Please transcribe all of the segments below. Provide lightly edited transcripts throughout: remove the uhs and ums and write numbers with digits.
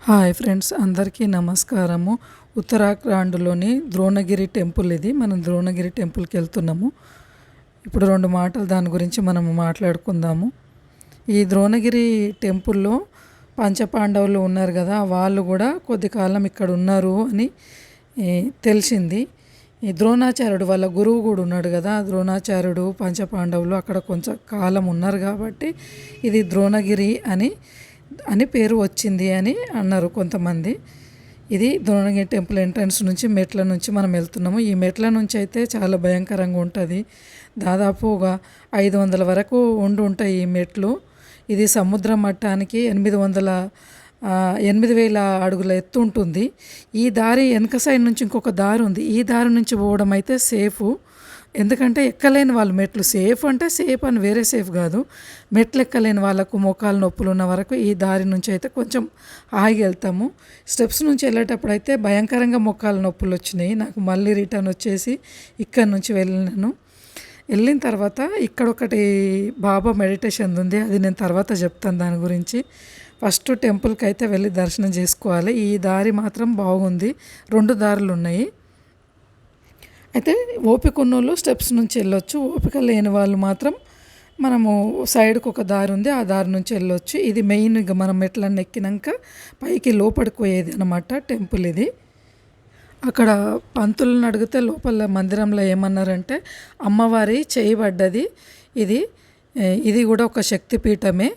Hi friends, అందరికీ నమస్కారము. ఉత్తరాఖండ్లోని ద్రోణగిరి టెంపుల్ ఇది. మనం ద్రోణగిరి టెంపుల్కి వెళ్తున్నాము. ఇప్పుడు 2 మాటలు దాని గురించి మనం మాట్లాడుకుందాము. ఈ ద్రోణగిరి టెంపుల్లో పంచపాండవులు ఉన్నారు కదా, వాళ్ళు కూడా కొద్ది కాలం ఇక్కడ ఉన్నారు అని తెలిసింది. ఈ ద్రోణాచార్యుడు వాళ్ళ గురువు కూడా ఉన్నాడు కదా, ద్రోణాచార్యుడు పంచపాండవులు అక్కడ కొంచెం కాలం ఉన్నారు కాబట్టి ఇది ద్రోణగిరి అని పేరు వచ్చింది అని అన్నారు కొంతమంది. ఇది ద్రోణగిరి టెంపుల్ ఎంట్రన్స్ నుంచి మెట్ల నుంచి మనం వెళ్తున్నాము. ఈ మెట్ల నుంచి అయితే చాలా భయంకరంగా ఉంటుంది. దాదాపు ఒక 500 వరకు ఉంటాయి ఈ మెట్లు. ఇది సముద్ర మట్టానికి 8,000 అడుగుల ఎత్తు ఉంటుంది. ఈ దారి వెనక సైడ్ నుంచి ఇంకొక దారి ఉంది. ఈ దారి నుంచి పోవడం అయితే సేఫు. ఎందుకంటే ఎక్కలేని వాళ్ళు మెట్లు సేఫ్ అంటే సేఫ్ అని వేరే సేఫ్ కాదు, మెట్లు ఎక్కలేని వాళ్ళకు మోకాలు నొప్పులు ఉన్న వరకు ఈ దారి నుంచి అయితే కొంచెం హాయిగా వెళ్తాము. స్టెప్స్ నుంచి వెళ్ళేటప్పుడు అయితే భయంకరంగా మోకాలు నొప్పులు వచ్చినాయి నాకు. మళ్ళీ రిటర్న్ వచ్చేసి ఇక్కడ నుంచి వెళ్ళిన తర్వాత ఇక్కడ ఒకటి బాబా మెడిటేషన్ ఉంది, అది నేను తర్వాత చెప్తాను దాని గురించి. ఫస్ట్ టెంపుల్కి అయితే వెళ్ళి దర్శనం చేసుకోవాలి. ఈ దారి మాత్రం బాగుంది, 2 దారులు ఉన్నాయి. అయితే ఓపిక ఉన్నోళ్ళు స్టెప్స్ నుంచి వెళ్ళొచ్చు, ఓపిక లేని వాళ్ళు మాత్రం మనము సైడ్కి ఒక దారి ఉంది, ఆ దారి నుంచి వెళ్ళొచ్చు. ఇది మెయిన్గా మనం మెట్లన్నీ ఎక్కినాక పైకి లోపలికి పోయేది అనమాట టెంపుల్ ఇది. అక్కడ పంతులను అడిగితే లోపల మందిరంలో ఏమన్నారంటే అమ్మవారి చేయబడ్డది ఇది కూడా ఒక శక్తిపీఠమే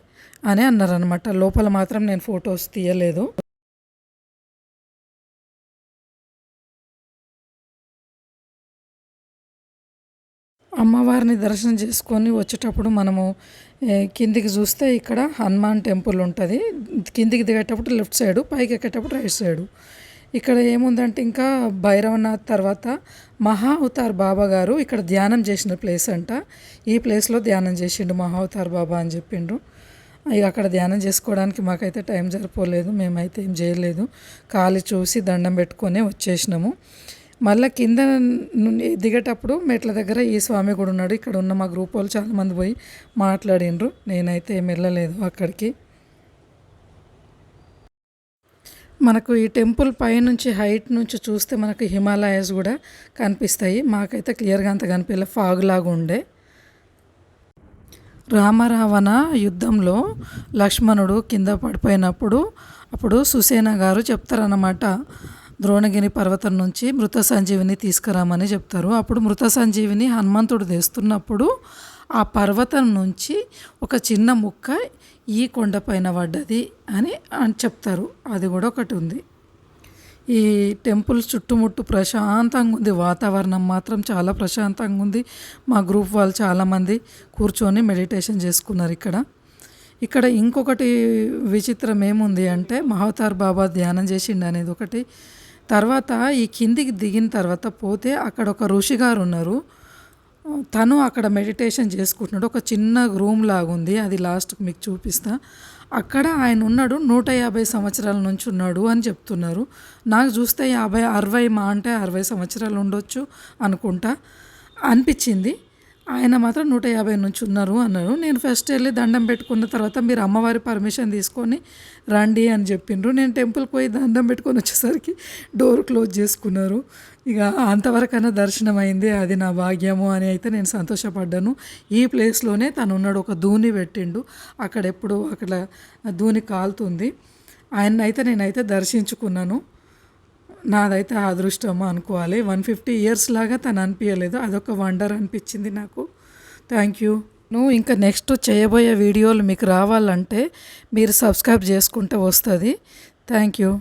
అని అన్నారనమాట. లోపల మాత్రం నేను ఫొటోస్ తీయలేదు. అమ్మవారిని దర్శనం చేసుకొని వచ్చేటప్పుడు మనము కిందికి చూస్తే ఇక్కడ హనుమాన్ టెంపుల్ ఉంటుంది. కిందికి దిగేటప్పుడు లెఫ్ట్ సైడు, పైకి ఎక్కేటప్పుడు రైట్ సైడు. ఇక్కడ ఏముందంటే ఇంకా భైరవనాథ్ తర్వాత మహా అవతార్ బాబా గారు ఇక్కడ ధ్యానం చేసిన ప్లేస్ అంట. ఈ ప్లేస్లో ధ్యానం చేసిండు మహా అవతార్ బాబా అని చెప్పిండ్రు. ఇక అక్కడ ధ్యానం చేసుకోవడానికి మాకైతే టైం సరిపోలేదు, మేమైతే ఏం చేయలేదు. ఖాళీ చూసి దండం పెట్టుకొని వచ్చేసినాము. మళ్ళీ కింద దిగేటప్పుడు మెట్ల దగ్గర ఈ స్వామి కూడా ఉన్నాడు. ఇక్కడ ఉన్న మా గ్రూప్ వాళ్ళు చాలామంది పోయి మాట్లాడిండ్రు, నేనైతే ఏం వెళ్ళలేదు అక్కడికి. మనకు ఈ టెంపుల్ పైనుంచి హైట్ నుంచి చూస్తే మనకు హిమాలయాస్ కూడా కనిపిస్తాయి. మాకైతే క్లియర్గా అంత కనిపించలే, ఫాగ్ లాగా ఉండే. రామరావణ యుద్ధంలో లక్ష్మణుడు కింద పడిపోయినప్పుడు అప్పుడు సుసేన గారు చెప్తారన్నమాట, ద్రోణగిరి పర్వతం నుంచి మృత సంజీవిని తీసుకురామని చెప్తారు. అప్పుడు మృత సంజీవిని హనుమంతుడు తెస్తున్నప్పుడు ఆ పర్వతం నుంచి ఒక చిన్న ముక్క ఈ కొండపైన పడ్డది అని చెప్తారు. అది కూడా ఒకటి ఉంది. ఈ టెంపుల్ చుట్టుముట్టు ప్రశాంతంగా ఉంది, వాతావరణం మాత్రం చాలా ప్రశాంతంగా ఉంది. మా గ్రూప్ వాళ్ళు చాలామంది కూర్చొని మెడిటేషన్ చేసుకున్నారు ఇక్కడ ఇంకొకటి విచిత్రం ఏముంది అంటే మహావతార్ బాబా ధ్యానం చేసిండు అనేది ఒకటి. తర్వాత ఈ కిందికి దిగిన తర్వాత పోతే అక్కడ ఒక ఋషి గారు ఉన్నారు. తను అక్కడ మెడిటేషన్ చేసుకుంటున్నాడు. ఒక చిన్న రూమ్ లాగా ఉంది, అది లాస్ట్కి మీకు చూపిస్తా. అక్కడ ఆయన ఉన్నాడు, 150 సంవత్సరాల నుంచి ఉన్నాడు అని చెప్తున్నారు. నాకు చూస్తే 60 మా అంటే 60 సంవత్సరాలు ఉండొచ్చు అనుకుంటా అనిపించింది. ఆయన మాత్రం 150 నుంచి ఉన్నారు అన్నారు. నేను ఫస్ట్ వెళ్ళి దండం పెట్టుకున్న తర్వాత మీరు అమ్మవారి పర్మిషన్ తీసుకొని రండి అని చెప్పిండ్రు. నేను టెంపుల్కి పోయి దండం పెట్టుకొని వచ్చేసరికి డోర్ క్లోజ్ చేసుకున్నారు. ఇక అంతవరకైనా దర్శనం అయింది, అది నా భాగ్యము అని అయితే నేను సంతోషపడ్డాను. ఈ ప్లేస్లోనే తను ఉన్నాడు, ఒక దూని పెట్టిండు అక్కడ దూని కాలుతుంది. నేనైతే దర్శించుకున్నాను. నాదైతే అదృష్టము అనుకోవాలి. 150 ఇయర్స్ లాగా తను అనిపించలేదు, అదొక వండర్ అనిపించింది నాకు. Thank you. ఇంకా నెక్స్ట్ చేయబోయే వీడియోలు మీకు రావాలంటే మీరు సబ్స్క్రైబ్ చేసుకుంటే వస్తుంది. Thank you.